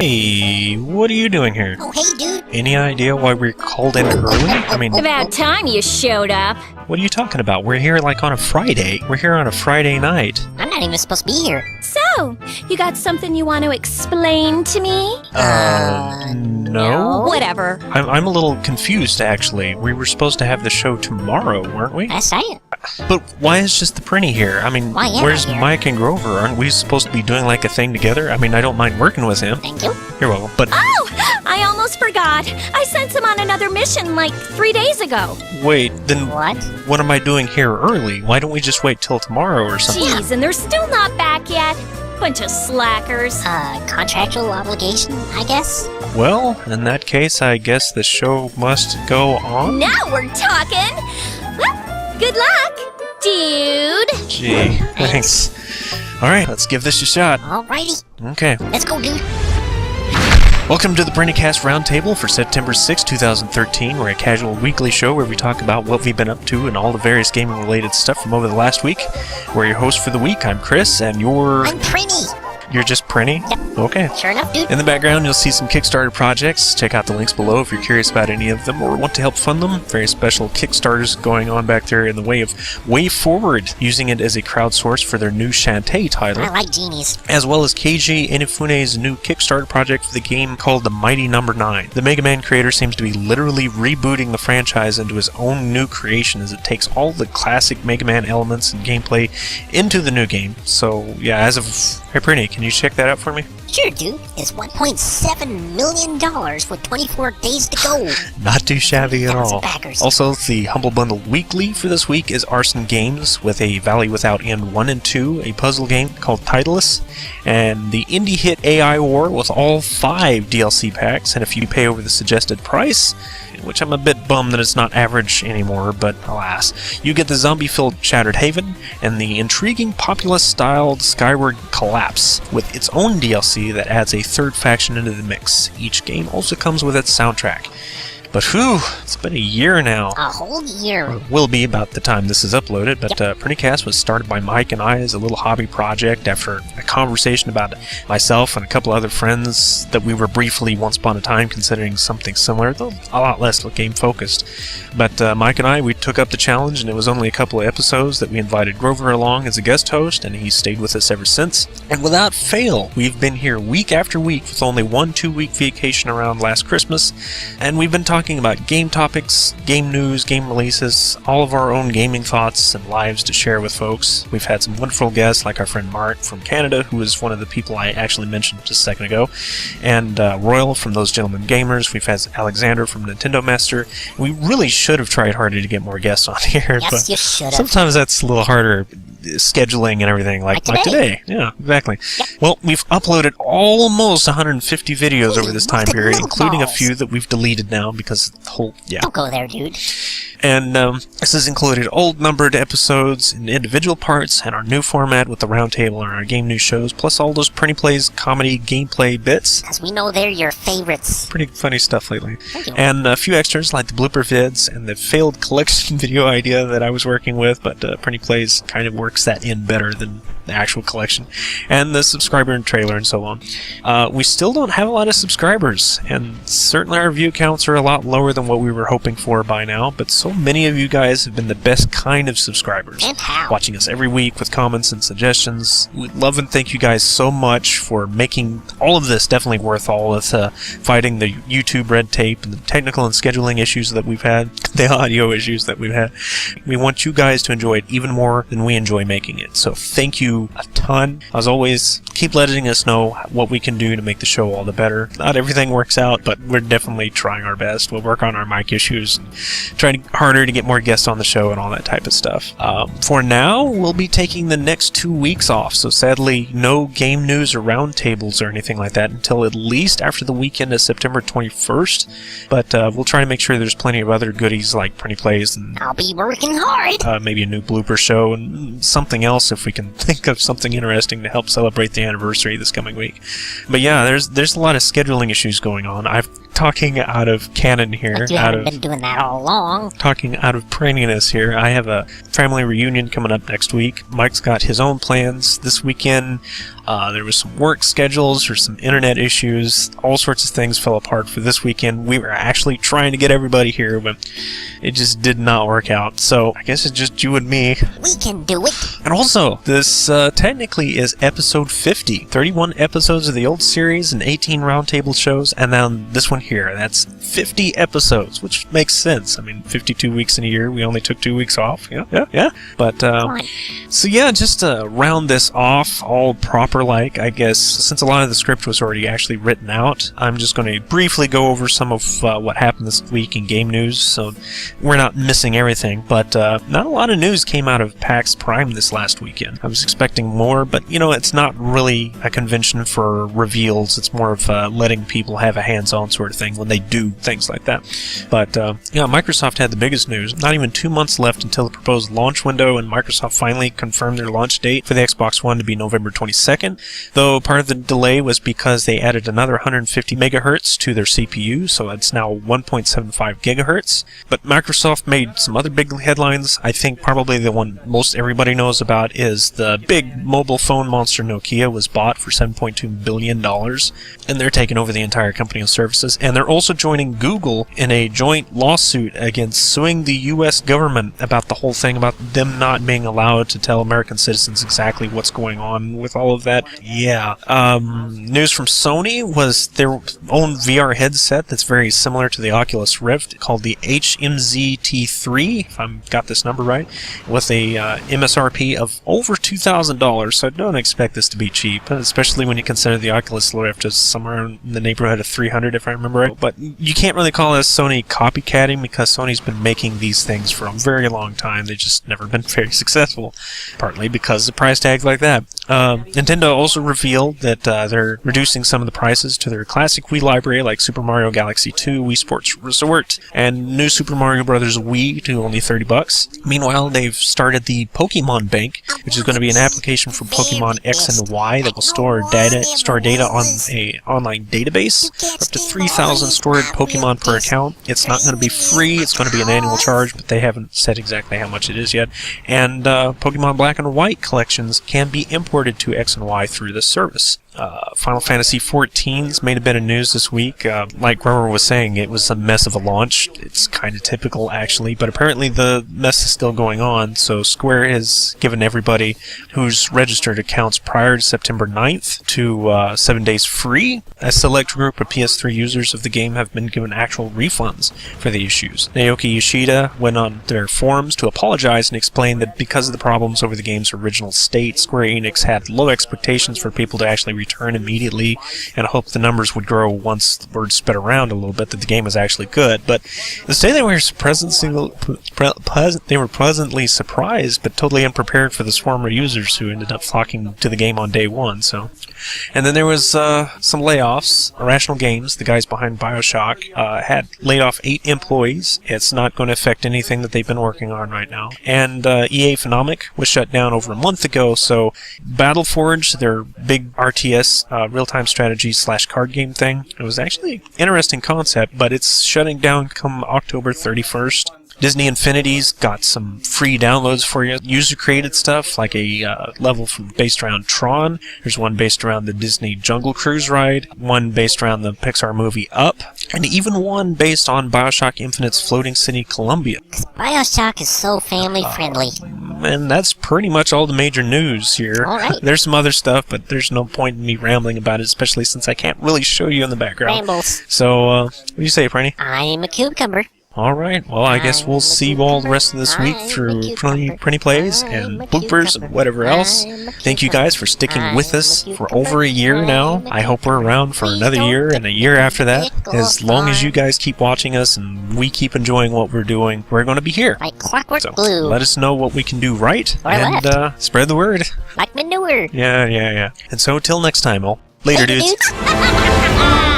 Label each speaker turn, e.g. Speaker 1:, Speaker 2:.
Speaker 1: Hey, what are you doing here?
Speaker 2: Oh, hey, dude.
Speaker 1: Any idea why we're called in early? I mean,
Speaker 3: About time you showed up.
Speaker 1: what are you talking about? We're here like on a Friday. We're here on a Friday night.
Speaker 2: I'm not even supposed to be here.
Speaker 3: So, you got something you want to explain to me?
Speaker 1: No?
Speaker 3: Whatever.
Speaker 1: I'm a little confused, actually. We were supposed to have the show tomorrow, weren't we?
Speaker 2: That's right.
Speaker 1: But why is just the Prinny here? I mean,
Speaker 2: Why am
Speaker 1: where's
Speaker 2: I here?
Speaker 1: Mike and Grover? Aren't we supposed to be doing like a thing together? I mean, I don't mind working with him.
Speaker 2: Thank you.
Speaker 1: You're welcome, but
Speaker 3: Oh, I almost forgot. I sent him on another mission like 3 days ago.
Speaker 1: wait, then
Speaker 2: What?
Speaker 1: am I doing here early? Why don't we just wait till tomorrow or something?
Speaker 3: Jeez, and they're still not back yet. Bunch of slackers.
Speaker 2: Contractual obligation, I guess?
Speaker 1: Well, in that case, I guess the show must go on.
Speaker 3: Now we're talking. Well, good luck, dude.
Speaker 1: Gee, thanks. Alright, let's give this a shot.
Speaker 2: Alrighty.
Speaker 1: Okay.
Speaker 2: Let's go, dude.
Speaker 1: Welcome to the PrinnyCast Roundtable for September 6, 2013. We're a casual weekly show where we talk about what we've been up to and all the various gaming-related stuff from over the last week. We're your host for the week. I'm Chris, and
Speaker 2: I'm Prinny.
Speaker 1: You're just Prinny?
Speaker 2: Yep.
Speaker 1: Okay.
Speaker 2: Sure enough, dude.
Speaker 1: In the background, you'll see some Kickstarter projects. Check out the links below if you're curious about any of them or want to help fund them. Very special Kickstarters going on back there in the way of Way Forward, using it as a crowdsource for their new Shantae title,
Speaker 2: I like genies.
Speaker 1: as well as Keiji Inafune's new Kickstarter project for the game called The Mighty Number 9. The Mega Man creator seems to be literally rebooting the franchise into his own new creation as it takes all the classic Mega Man elements and gameplay into the new game. So, yeah, as of... Hey, Prinny, can you check that out for me?
Speaker 2: Sure, dude. It's $1.7 million with 24 days to go.
Speaker 1: Not too shabby at all.
Speaker 2: Backers.
Speaker 1: Also, the Humble Bundle Weekly for this week is Arson Games with a Valley Without End 1 and 2, a puzzle game called Titleist, and the indie hit AI War with all 5 DLC packs, and if you pay over the suggested price, which I'm a bit bummed that it's not average anymore, but alas, you get the zombie-filled Shattered Haven and the intriguing populous-styled Skyward Collapse with its own DLC that adds a third faction into the mix. Each game also comes with its soundtrack. But whew, it's been a year now.
Speaker 2: A whole year.
Speaker 1: Will be about the time this is uploaded, but PrinnyCast was started by Mike and I as a little hobby project after a conversation about myself and a couple other friends that we were briefly once upon a time considering something similar, though a lot less game focused. But Mike and I, we took up the challenge, and it was only a couple of episodes that we invited Grover along as a guest host, and he's stayed with us ever since. And without fail, we've been here week after week with only 1 2-week vacation around last Christmas, and we've been talking about game topics, game news, game releases, all of our own gaming thoughts and lives to share with folks. We've had some wonderful guests like our friend Mark from Canada, who is one of the people I actually mentioned just a second ago, and Royal from Those Gentlemen Gamers. We've had Alexander from Nintendo Master. We really should have tried harder to get more guests on here,
Speaker 2: Yes,
Speaker 1: but
Speaker 2: you should have.
Speaker 1: sometimes that's a little harder scheduling and everything like today. Yeah, exactly.
Speaker 2: Yep.
Speaker 1: Well, we've uploaded almost 150 videos over this time period, including a few that we've deleted now because the whole,
Speaker 2: Don't go there, dude.
Speaker 1: And this has included old numbered episodes in individual parts and our new format with the roundtable and our game news shows, plus all those Prinny Plays comedy gameplay bits.
Speaker 2: As we know they're your favorites.
Speaker 1: Pretty funny stuff lately.
Speaker 2: Thank you.
Speaker 1: And a few extras like the blooper vids and the failed collection video idea that I was working with, but Prinny Plays kind of works that in better than the actual collection. And the subscriber and trailer and so on. We still don't have a lot of subscribers, and certainly our view counts are a lot lower than what we were hoping for by now, but so many of you guys have been the best kind of subscribers.
Speaker 2: And how?
Speaker 1: Watching us every week with comments and suggestions. We love and thank you guys so much for making all of this definitely worth all of fighting the YouTube red tape and the technical and scheduling issues that we've had, the audio issues that we've had. We want you guys to enjoy it even more than we enjoy making it. So thank you a ton. As always, keep letting us know what we can do to make the show all the better. Not everything works out, but we're definitely trying our best. We'll work on our mic issues and trying harder to get more guests on the show and all that type of stuff. For now, we'll be taking the next 2 weeks off, so sadly no game news or roundtables or anything like that until at least after the weekend of September 21st, but we'll try to make sure there's plenty of other goodies like Prinny Plays and
Speaker 2: I'll be working hard.
Speaker 1: maybe a new blooper show and something else if we can think of something interesting to help celebrate the anniversary this coming week. But yeah, there's a lot of scheduling issues going on. I'm talking out of canon here.
Speaker 2: But you haven't been doing that all along.
Speaker 1: Talking out of printiness here. I have a family reunion coming up next week. Mike's got his own plans this weekend. There was some work schedules or some internet issues. All sorts of things fell apart for this weekend. We were actually trying to get everybody here, but it just did not work out. So I guess it's just you and me.
Speaker 2: We can do it.
Speaker 1: And also, this technically is episode 50. 31 episodes of the old series and 18 roundtable shows, and then this one here. That's 50 episodes, which makes sense. I mean, 52 weeks in a year. We only took 2 weeks off. Yeah. But, so yeah, just to round this off, all proper-like, I guess, since a lot of the script was already actually written out, I'm just going to briefly go over some of what happened this week in game news, so we're not missing everything, but not a lot of news came out of PAX Prime this last weekend. I was expecting more, but, it's not really a convention for reveals. It's more of letting people have a hands-on sort of thing when they do things like that. But, Microsoft had the biggest news. Not even 2 months left until the proposed launch window, and Microsoft finally confirmed their launch date for the Xbox One to be November 22nd, though part of the delay was because they added another 150 megahertz to their CPU, so it's now 1.75 gigahertz. But Microsoft made some other big headlines. I think probably the one most everybody knows about is the big mobile phone monster Nokia was bought for $7.2 billion, and they're taking over the entire company of services, and they're also joining Google in a joint lawsuit against suing the U.S. government about the whole thing about them not being allowed to tell American citizens exactly what's going on with all of that. Yeah. News from Sony was their own VR headset that's very similar to the Oculus Rift, called the HMZ-T3, if I've got this number right, with a MSRP of over $2,000, so don't expect this to be cheap, especially when you consider the Oculus Rift is somewhere in the neighborhood of $300, if I remember right. But you can't really call this Sony copycatting, because Sony's been making these things for a very long time. They've just never been very successful, partly because of price tags like that. Nintendo also revealed that they're reducing some of the prices to their classic Wii library, like Super Mario Galaxy 2, Wii Sports Resort, and New Super Mario Bros. Wii to only $30. Meanwhile, they've started the Pokemon Bank, which is going to be an application for Pokemon X and Y that will store data on a online database. Up to 3,000 stored Pokemon per account. It's not going to be free. It's going to be an annual charge, but they haven't said exactly how much it is yet. And Pokemon Black and White collections can be imported to X and Y through this service. Final Fantasy XIV's made a bit of news this week. Like Grover was saying, it was a mess of a launch. It's kind of typical, actually, but apparently the mess is still going on, so Square has given everybody who's registered accounts prior to September 9th to 7 days free. A select group of PS3 users of the game have been given actual refunds for the issues. Naoki Yoshida went on their forums to apologize and explain that because of the problems over the game's original state, Square Enix had low expectations for people to actually return immediately, and I hope the numbers would grow once the word spread around a little bit that the game was actually good. But instead they were pleasantly surprised, but totally unprepared for the swarm of users who ended up flocking to the game on day one. So, and then there was some layoffs. Irrational Games, the guys behind BioShock, had laid off 8 employees. It's not going to affect anything that they've been working on right now. And EA Phenomic was shut down over a month ago, so Battleforge, their big RTS real-time strategy / card game thing, it was actually an interesting concept, but it's shutting down come October 31st. Disney Infinity's got some free downloads for you. User-created stuff, like a level based around Tron. There's one based around the Disney Jungle Cruise ride, one based around the Pixar movie Up, and even one based on BioShock Infinite's floating city Columbia.
Speaker 2: BioShock is so family-friendly.
Speaker 1: And that's pretty much all the major news here.
Speaker 2: All right.
Speaker 1: There's some other stuff, but there's no point in me rambling about it, especially since I can't really show you in the background.
Speaker 2: Rambles.
Speaker 1: So, what do you say, Prinny?
Speaker 2: I'm a cucumber.
Speaker 1: Alright, well, I guess we'll see you all the rest of this week through Prinny Plays and bloopers and whatever else. Thank you guys for sticking with us for over a year now. I hope we're around for another year and a year after that. As long as you guys keep watching us and we keep enjoying what we're doing, we're going to be here.
Speaker 2: Like clockwork
Speaker 1: So
Speaker 2: blue.
Speaker 1: let us know what we can do right
Speaker 2: Or
Speaker 1: and spread the word.
Speaker 2: Like manure.
Speaker 1: Yeah. And so till next time, all. Later, dudes.
Speaker 2: Dudes.